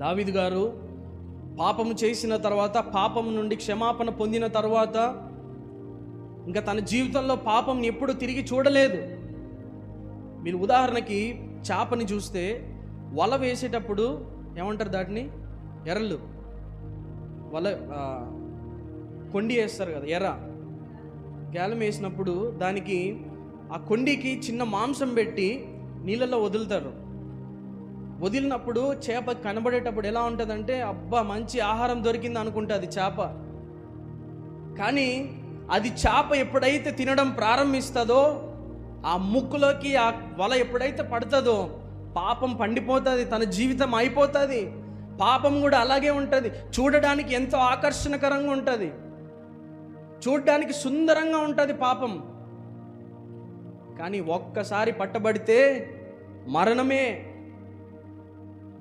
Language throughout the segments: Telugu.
దావీదు గారు పాపము చేసిన తర్వాత, పాపం నుండి క్షమాపణ పొందిన తర్వాత ఇంకా తన జీవితంలో పాపం ఎప్పుడు తిరిగి చూడలేదు. మీరు ఉదాహరణకి చేపని చూస్తే వల వేసేటప్పుడు ఏమంటారు, దాటిని ఎర్రలు వల కొండి వేస్తారు కదా, ఎర్ర గేలం వేసినప్పుడు దానికి ఆ కొండికి చిన్న మాంసం పెట్టి నీళ్ళలో వదులుతారు. వదిలినప్పుడు చేప కనబడేటప్పుడు ఎలా ఉంటుందంటే, అబ్బా మంచి ఆహారం దొరికింది అనుకుంటుంది చేప. కానీ అది చేప ఎప్పుడైతే తినడం ప్రారంభిస్తుందో, ఆ ముక్కులోకి ఆ వల ఎప్పుడైతే పడుతుందో పాపం పండిపోతుంది, తన జీవితం అయిపోతుంది. పాపం కూడా అలాగే ఉంటుంది. చూడడానికి ఎంతో ఆకర్షణకరంగా ఉంటుంది, చూడడానికి సుందరంగా ఉంటుంది పాపం. కానీ ఒక్కసారి పట్టబడితే మరణమే.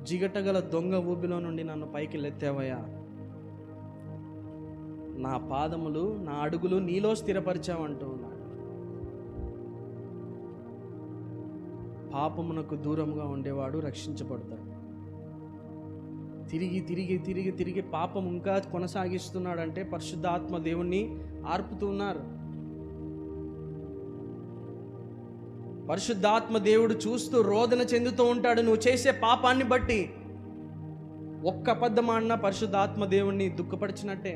జిగటగల దొంగ ఊబిలో నుండి నన్ను పైకి లెత్తావయ్యా, నా పాదములు నా అడుగులు నీలో స్థిరపరిచావంటూ ఉన్నాడు. పాపమునకు దూరంగా ఉండేవాడు రక్షించబడతాడు. తిరిగి తిరిగి తిరిగి తిరిగి పాపం ఇంకా కొనసాగిస్తున్నాడంటే పరిశుద్ధాత్మ దేవుణ్ణి ఆర్పుతున్నారు. పరిశుద్ధాత్మ దేవుడు చూస్తూ రోదన చెందుతూ ఉంటాడు నువ్వు చేసే పాపాన్ని బట్టి. ఒక్క అబద్ధం ఆడినా పరిశుద్ధాత్మ దేవుణ్ణి దుఃఖపరిచినట్టే,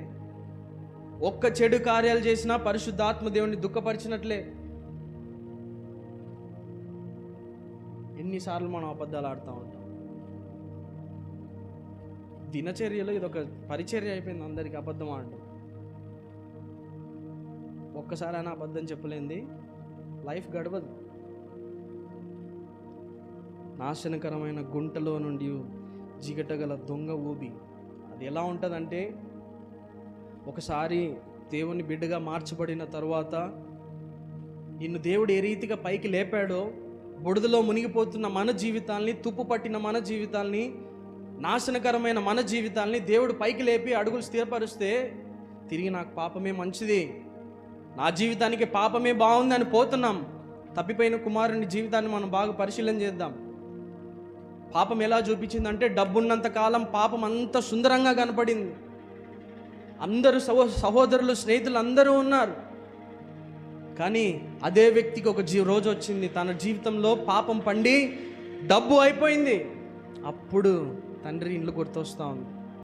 ఒక్క చెడు కార్యాలు చేసినా పరిశుద్ధాత్మ దేవుణ్ణి దుఃఖపరిచినట్లే. ఎన్నిసార్లు మనం అబద్ధాలు ఆడుతూ ఉంటాం. దినచర్యలో ఇదొక పరిచర్య అయిపోయింది అందరికీ, అబద్ధం ఆడడం. ఒక్కసారైనా అబద్ధం చెప్పలేంది లైఫ్ గడవదు. నాశనకరమైన గుంటలో నుండి జిగటగల దొంగ ఊబి అది ఎలా ఉంటుందంటే, ఒకసారి దేవుని బిడ్డగా మార్చబడిన తర్వాత నిన్ను దేవుడు ఏ రీతిగా పైకి లేపాడో, బుడదలో మునిగిపోతున్న మన జీవితాల్ని, తుప్పు పట్టిన మన జీవితాల్ని, నాశనకరమైన మన జీవితాల్ని దేవుడు పైకి లేపి అడుగులు స్థిరపరిస్తే తిరిగి నాకు పాపమే మంచిది, నా జీవితానికి పాపమే బాగుందని పోతున్నాం. తప్పిపోయిన కుమారుని జీవితాన్ని మనం బాగా పరిశీలన చేద్దాం. పాపం ఎలా చూపించిందంటే, డబ్బున్నంత కాలం పాపం అంత సుందరంగా కనపడింది. అందరూ సహోదరులు స్నేహితులు అందరూ ఉన్నారు. కానీ అదే వ్యక్తికి ఒక రోజు వచ్చింది, తన జీవితంలో పాపం పండి డబ్బు అయిపోయింది. అప్పుడు తండ్రి ఇండ్లు గుర్తొస్తా ఉంది.